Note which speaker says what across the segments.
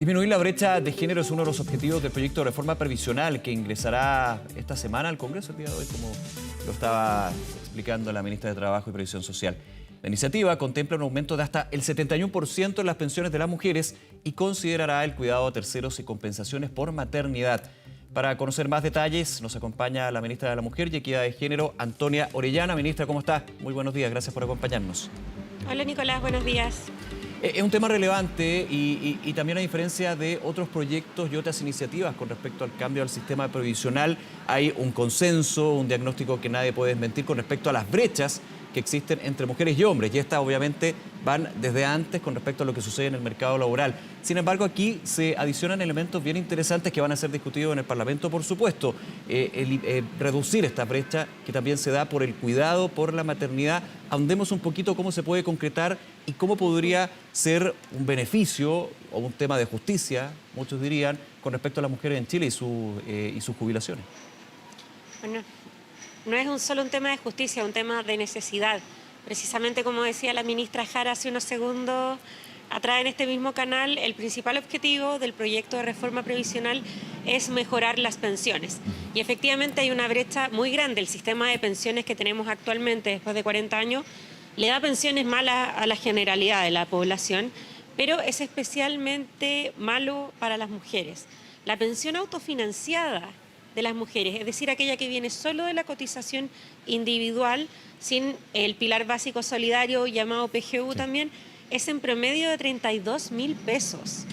Speaker 1: Disminuir la brecha de género es uno de los objetivos del proyecto de reforma previsional que ingresará esta semana al Congreso el día de hoy, como lo estaba explicando la ministra de Trabajo y Previsión Social. La iniciativa contempla un aumento de hasta el 71% en las pensiones de las mujeres y considerará el cuidado a terceros y compensaciones por maternidad. Para conocer más detalles nos acompaña la ministra de la Mujer y Equidad de Género, Antonia Orellana. Ministra, ¿cómo está? Muy buenos días, gracias por acompañarnos.
Speaker 2: Hola Nicolás, buenos días.
Speaker 1: Es un tema relevante y también a diferencia de otros proyectos y otras iniciativas con respecto al cambio al sistema previsional, hay un consenso, un diagnóstico que nadie puede desmentir con respecto a las brechas que existen entre mujeres y hombres. Y estas obviamente van desde antes con respecto a lo que sucede en el mercado laboral. Sin embargo, aquí se adicionan elementos bien interesantes que van a ser discutidos en el Parlamento, por supuesto. Reducir esta brecha que también se da por el cuidado, por la maternidad. Ahondemos un poquito cómo se puede concretar y cómo podría ser un beneficio o un tema de justicia, muchos dirían, con respecto a las mujeres en Chile y sus jubilaciones.
Speaker 2: Bueno, no es solo un tema de justicia, es un tema de necesidad. Precisamente como decía la ministra Jara hace unos segundos atrás en este mismo canal, el principal objetivo del proyecto de reforma previsional es mejorar las pensiones. Y efectivamente hay una brecha muy grande. El sistema de pensiones que tenemos actualmente, después de 40 años, le da pensiones malas a la generalidad de la población, pero es especialmente malo para las mujeres. La pensión autofinanciada de las mujeres, es decir, aquella que viene solo de la cotización individual, sin el pilar básico solidario llamado PGU también, es en promedio de 32.000 pesos.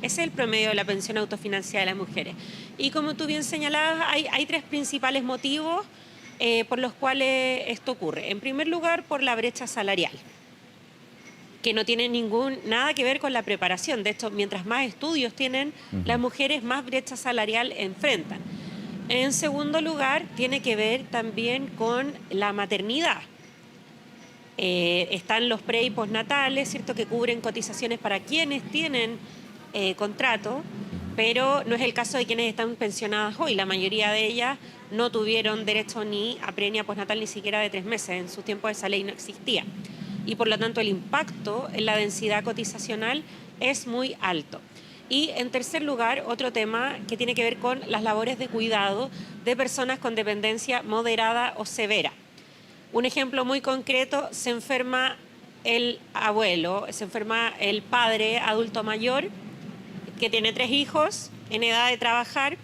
Speaker 2: Ese es el promedio de la pensión autofinanciada de las mujeres. Y como tú bien señalabas, hay tres principales motivos por los cuales esto ocurre. En primer lugar, por la brecha salarial, que no tiene nada que ver con la preparación. De hecho, mientras más estudios tienen las mujeres, más brecha salarial enfrentan. En segundo lugar, tiene que ver también con la maternidad. Están los pre y postnatales, ¿cierto?, que cubren cotizaciones para quienes tienen contrato, pero no es el caso de quienes están pensionadas hoy. La mayoría de ellas no tuvieron derecho ni a pre ni a postnatal ni siquiera de 3 meses. En su tiempo esa ley no existía. Y por lo tanto el impacto en la densidad cotizacional es muy alto. Y en tercer lugar, otro tema que tiene que ver con las labores de cuidado de personas con dependencia moderada o severa. Un ejemplo muy concreto, se enferma el abuelo, se enferma el padre adulto mayor que tiene 3 hijos en edad de trabajar,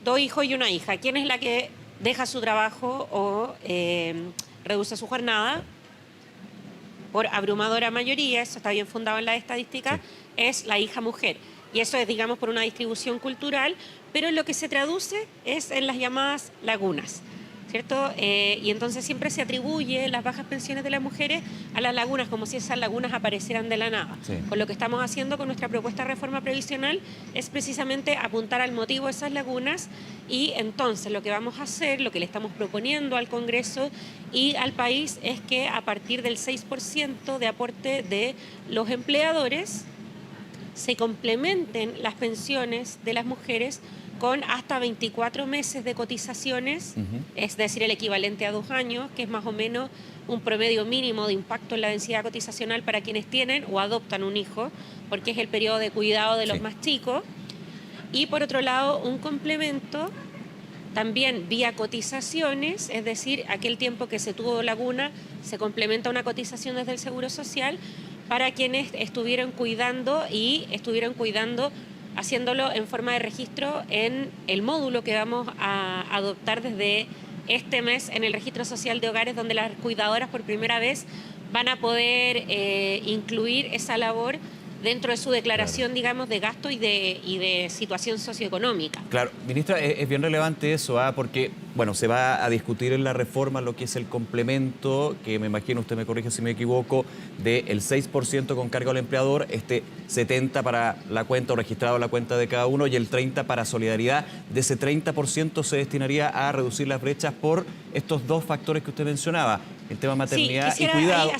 Speaker 2: 2 hijos y una hija. ¿Quién es la que deja su trabajo o reduce su jornada? Por abrumadora mayoría, eso está bien fundado en la estadística, sí, es la hija mujer. Y eso es, digamos, por una distribución cultural, pero lo que se traduce es en las llamadas lagunas, ¿cierto? Y entonces siempre se atribuye las bajas pensiones de las mujeres a las lagunas, como si esas lagunas aparecieran de la nada. Sí. Con lo que estamos haciendo con nuestra propuesta de reforma previsional es precisamente apuntar al motivo de esas lagunas y entonces lo que vamos a hacer, lo que le estamos proponiendo al Congreso y al país es que a partir del 6% de aporte de los empleadores se complementen las pensiones de las mujeres con hasta 24 meses de cotizaciones, es decir, el equivalente a 2 años, que es más o menos un promedio mínimo de impacto en la densidad cotizacional para quienes tienen o adoptan un hijo, porque es el periodo de cuidado de los más chicos. Y por otro lado, un complemento también vía cotizaciones, es decir, aquel tiempo que se tuvo laguna, se complementa una cotización desde el Seguro Social para quienes estuvieron cuidando haciéndolo en forma de registro en el módulo que vamos a adoptar desde este mes en el Registro Social de Hogares, donde las cuidadoras por primera vez van a poder incluir esa labor dentro de su declaración, claro, digamos, de gasto y de situación socioeconómica.
Speaker 1: Claro, ministra, es bien relevante eso, porque, bueno, se va a discutir en la reforma lo que es el complemento, que me imagino, usted me corrige si me equivoco, del 6% con cargo al empleador, 70% para la cuenta o registrado la cuenta de cada uno y el 30% para solidaridad. De ese 30% se destinaría a reducir las brechas por estos dos factores que usted mencionaba, el tema maternidad y cuidado.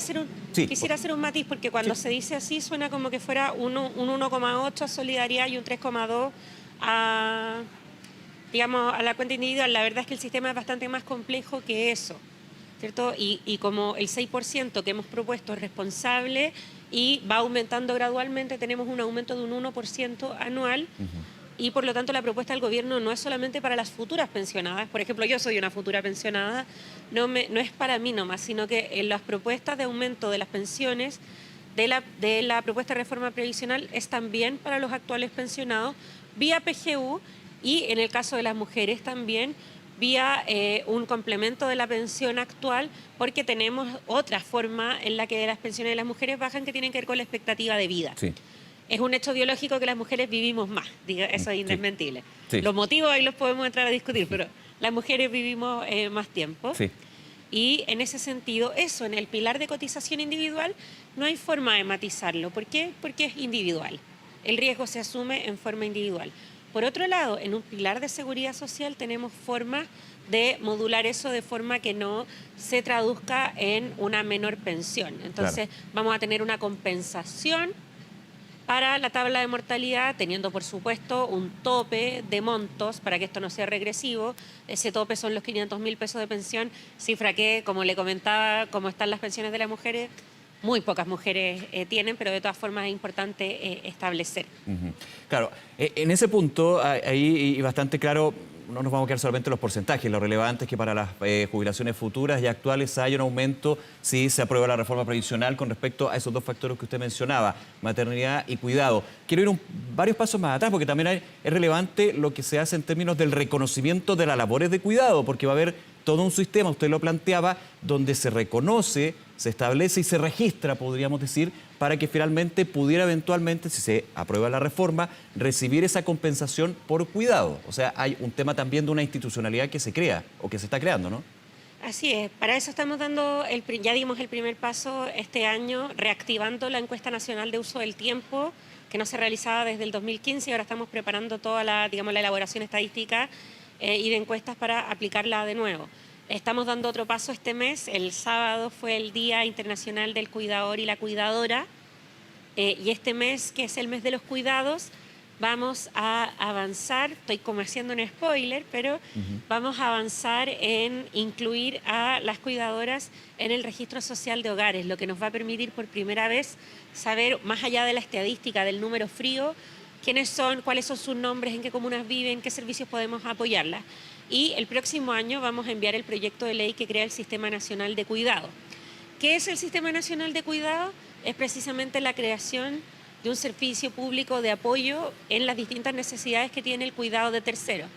Speaker 2: Quisiera hacer un matiz, porque cuando se dice así suena como que fuera un 1,8 a solidaridad y un 3,2 a, digamos, a la cuenta individual. La verdad es que el sistema es bastante más complejo que eso, ¿cierto? Y como el 6% que hemos propuesto es responsable y va aumentando gradualmente, tenemos un aumento de un 1% anual. Y por lo tanto la propuesta del gobierno no es solamente para las futuras pensionadas. Por ejemplo, yo soy una futura pensionada, no es para mí nomás, sino que en las propuestas de aumento de las pensiones de la propuesta de reforma previsional es también para los actuales pensionados vía PGU, y en el caso de las mujeres también vía un complemento de la pensión actual, porque tenemos otra forma en la que las pensiones de las mujeres bajan, que tienen que ver con la expectativa de vida.
Speaker 1: Sí.
Speaker 2: Es un hecho biológico que las mujeres vivimos más, eso es indesmentible.
Speaker 1: Sí.
Speaker 2: Los motivos ahí los podemos entrar a discutir, pero las mujeres vivimos más tiempo.
Speaker 1: Sí.
Speaker 2: Y en ese sentido, eso, en el pilar de cotización individual, no hay forma de matizarlo. ¿Por qué? Porque es individual. El riesgo se asume en forma individual. Por otro lado, en un pilar de seguridad social tenemos formas de modular eso de forma que no se traduzca en una menor pensión. Entonces, vamos a tener una compensación para la tabla de mortalidad, teniendo por supuesto un tope de montos para que esto no sea regresivo. Ese tope son los 500.000 pesos de pensión, cifra que, como le comentaba, como están las pensiones de las mujeres, muy pocas mujeres tienen, pero de todas formas es importante establecer.
Speaker 1: Claro, en ese punto, ahí y bastante claro, no nos vamos a quedar solamente en los porcentajes. Lo relevante es que para las jubilaciones futuras y actuales hay un aumento si se aprueba la reforma previsional con respecto a esos dos factores que usted mencionaba, maternidad y cuidado. Quiero ir varios pasos más atrás, porque también es relevante lo que se hace en términos del reconocimiento de las labores de cuidado, porque va a haber todo un sistema, usted lo planteaba, donde se reconoce, se establece y se registra, podríamos decir, para que finalmente pudiera eventualmente, si se aprueba la reforma, recibir esa compensación por cuidado. O sea, hay un tema también de una institucionalidad que se crea o que se está creando, ¿no?
Speaker 2: Así es, para eso estamos dando, ya dimos el primer paso este año, reactivando la encuesta nacional de uso del tiempo, que no se realizaba desde el 2015, y ahora estamos preparando toda la elaboración estadística y de encuestas para aplicarla de nuevo. Estamos dando otro paso este mes. El sábado fue el Día Internacional del Cuidador y la Cuidadora, y este mes, que es el mes de los cuidados, vamos a avanzar, estoy como haciendo un spoiler, pero vamos a avanzar en incluir a las cuidadoras en el registro social de hogares, lo que nos va a permitir por primera vez saber, más allá de la estadística del número frío, quiénes son, cuáles son sus nombres, en qué comunas viven, qué servicios podemos apoyarlas. Y el próximo año vamos a enviar el proyecto de ley que crea el Sistema Nacional de Cuidado. ¿Qué es el Sistema Nacional de Cuidado? Es precisamente la creación de un servicio público de apoyo en las distintas necesidades que tiene el cuidado de terceros.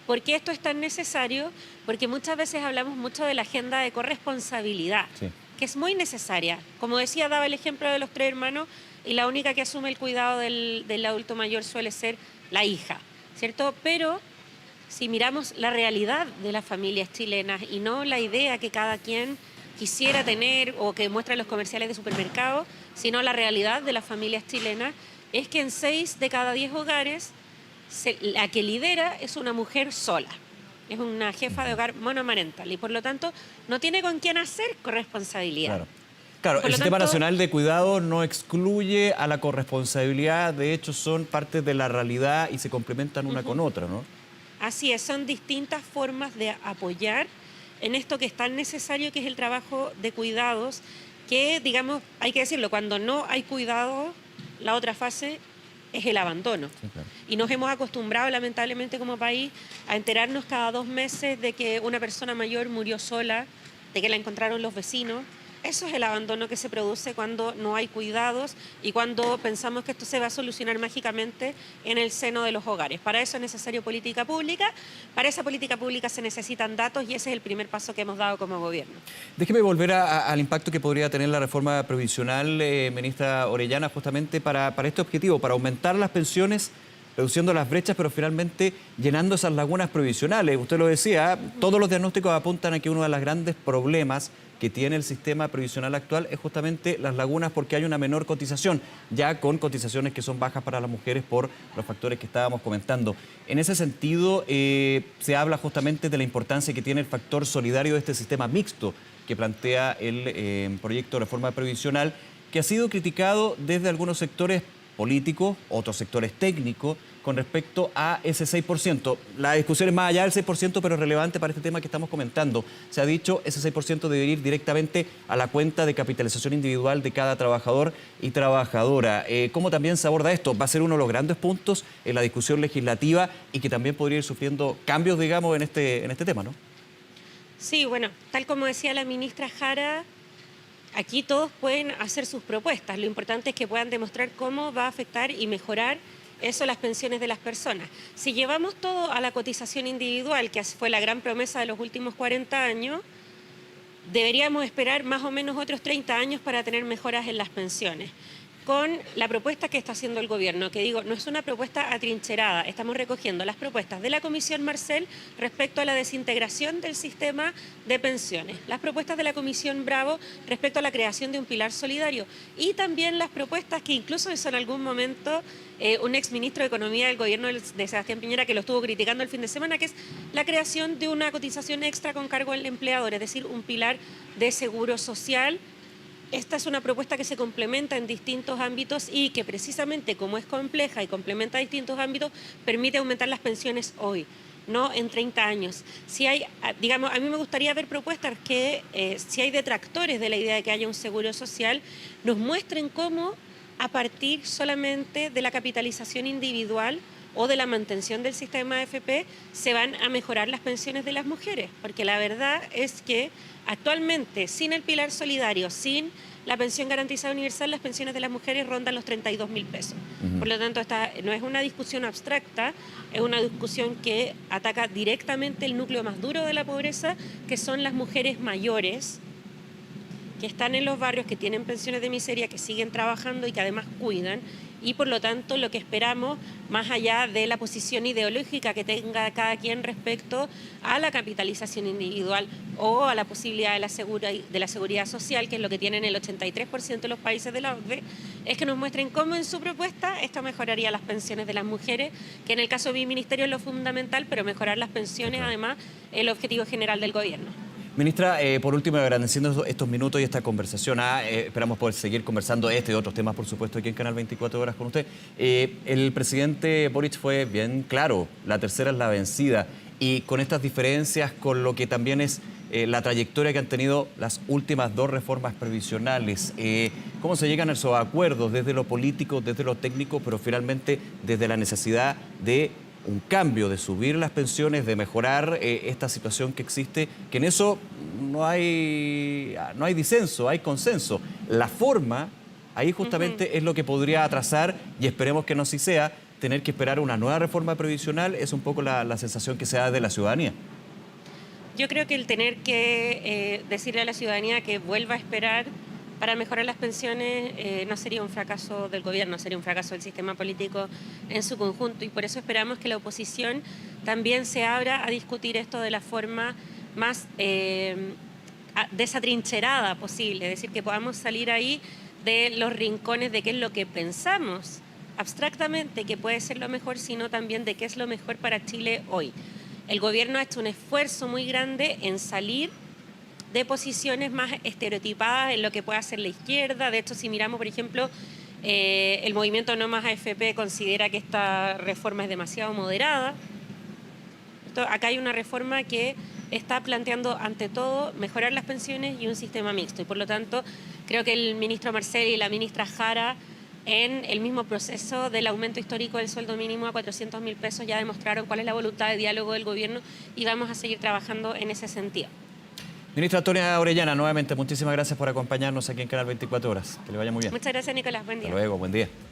Speaker 2: ¿Por qué esto es tan necesario? Porque muchas veces hablamos mucho de la agenda de corresponsabilidad, que es muy necesaria. Como decía, daba el ejemplo de los 3 hermanos, y la única que asume el cuidado del adulto mayor suele ser la hija, ¿cierto? Pero si miramos la realidad de las familias chilenas y no la idea que cada quien quisiera tener o que muestran los comerciales de supermercados, sino la realidad de las familias chilenas, es que en 6 de cada 10 hogares la que lidera es una mujer sola. Es una jefa de hogar monomarental y por lo tanto no tiene con quién hacer corresponsabilidad.
Speaker 1: Claro, el Sistema Nacional de Cuidado no excluye a la corresponsabilidad, de hecho son parte de la realidad y se complementan una con otra, ¿no?
Speaker 2: Así es, son distintas formas de apoyar en esto que es tan necesario, que es el trabajo de cuidados, que, digamos, hay que decirlo, cuando no hay cuidado, la otra fase es el abandono. Sí, claro. Y nos hemos acostumbrado, lamentablemente, como país, a enterarnos cada 2 meses de que una persona mayor murió sola, de que la encontraron los vecinos. Eso es el abandono que se produce cuando no hay cuidados y cuando pensamos que esto se va a solucionar mágicamente en el seno de los hogares. Para eso es necesario política pública, para esa política pública se necesitan datos y ese es el primer paso que hemos dado como gobierno.
Speaker 1: Déjeme volver al impacto que podría tener la reforma previsional, ministra Orellana, justamente para este objetivo, para aumentar las pensiones, reduciendo las brechas, pero finalmente llenando esas lagunas previsionales. Usted lo decía, todos los diagnósticos apuntan a que uno de los grandes problemas que tiene el sistema previsional actual es justamente las lagunas, porque hay una menor cotización, ya con cotizaciones que son bajas para las mujeres por los factores que estábamos comentando. En ese sentido, se habla justamente de la importancia que tiene el factor solidario de este sistema mixto que plantea el proyecto de reforma previsional, que ha sido criticado desde algunos sectores políticos, otros sectores técnicos, con respecto a ese 6%. La discusión es más allá del 6%, pero es relevante para este tema que estamos comentando. Se ha dicho ese 6% debe ir directamente a la cuenta de capitalización individual de cada trabajador y trabajadora. ¿Cómo también se aborda esto? Va a ser uno de los grandes puntos en la discusión legislativa y que también podría ir sufriendo cambios, digamos, en este tema, ¿no?
Speaker 2: Sí, bueno, tal como decía la ministra Jara, aquí todos pueden hacer sus propuestas. Lo importante es que puedan demostrar cómo va a afectar y mejorar eso las pensiones de las personas. Si llevamos todo a la cotización individual, que fue la gran promesa de los últimos 40 años, deberíamos esperar más o menos otros 30 años para tener mejoras en las pensiones. Con la propuesta que está haciendo el gobierno, que digo, no es una propuesta atrincherada, estamos recogiendo las propuestas de la Comisión Marcel respecto a la desintegración del sistema de pensiones, las propuestas de la Comisión Bravo respecto a la creación de un pilar solidario y también las propuestas que incluso hizo en algún momento un exministro de Economía del gobierno de Sebastián Piñera, que lo estuvo criticando el fin de semana, que es la creación de una cotización extra con cargo al empleador, es decir, un pilar de seguro social. Esta es una propuesta que se complementa en distintos ámbitos y que precisamente como es compleja y complementa distintos ámbitos, permite aumentar las pensiones hoy, no en 30 años. Si hay, digamos, a mí me gustaría ver propuestas que, si hay detractores de la idea de que haya un seguro social, nos muestren cómo a partir solamente de la capitalización individual o de la mantención del sistema AFP se van a mejorar las pensiones de las mujeres, porque la verdad es que actualmente sin el pilar solidario, sin la pensión garantizada universal, las pensiones de las mujeres rondan los 32.000 pesos. Por lo tanto, esta no es una discusión abstracta, es una discusión que ataca directamente el núcleo más duro de la pobreza, que son las mujeres mayores, que están en los barrios, que tienen pensiones de miseria, que siguen trabajando y que además cuidan. Y por lo tanto lo que esperamos, más allá de la posición ideológica que tenga cada quien respecto a la capitalización individual o a la posibilidad de la seguridad social, que es lo que tienen el 83% de los países de la OCDE, es que nos muestren cómo en su propuesta esto mejoraría las pensiones de las mujeres, que en el caso de mi ministerio es lo fundamental, pero mejorar las pensiones además es el objetivo general del gobierno.
Speaker 1: Ministra, por último, agradeciendo estos minutos y esta conversación, esperamos poder seguir conversando y otros temas, por supuesto, aquí en Canal 24 Horas con usted. El presidente Boric fue bien claro, la tercera es la vencida, y con estas diferencias, con lo que también es la trayectoria que han tenido las últimas dos reformas previsionales, cómo se llegan a esos acuerdos desde lo político, desde lo técnico, pero finalmente desde la necesidad de un cambio, de subir las pensiones, de mejorar esta situación que existe, que en eso no hay disenso, hay consenso. La forma, ahí justamente es lo que podría atrasar, y esperemos que no así sea, tener que esperar una nueva reforma previsional, es un poco la sensación que se da de la ciudadanía.
Speaker 2: Yo creo que el tener que decirle a la ciudadanía que vuelva a esperar para mejorar las pensiones no sería un fracaso del gobierno, sería un fracaso del sistema político en su conjunto, y por eso esperamos que la oposición también se abra a discutir esto de la forma más desatrincherada posible, es decir, que podamos salir ahí de los rincones de qué es lo que pensamos abstractamente que puede ser lo mejor, sino también de qué es lo mejor para Chile hoy. El gobierno ha hecho un esfuerzo muy grande en salir de posiciones más estereotipadas en lo que puede hacer la izquierda. De hecho, si miramos, por ejemplo, el movimiento No Más AFP considera que esta reforma es demasiado moderada. Acá hay una reforma que está planteando, ante todo, mejorar las pensiones y un sistema mixto. Y por lo tanto, creo que el ministro Marcel y la ministra Jara, en el mismo proceso del aumento histórico del sueldo mínimo a 400.000 pesos, ya demostraron cuál es la voluntad de diálogo del gobierno, y vamos a seguir trabajando en ese sentido.
Speaker 1: Ministra Antonia Orellana, nuevamente muchísimas gracias por acompañarnos aquí en Canal 24 Horas. Que le vaya muy bien.
Speaker 2: Muchas gracias, Nicolás. Buen día.
Speaker 1: Hasta luego, buen día.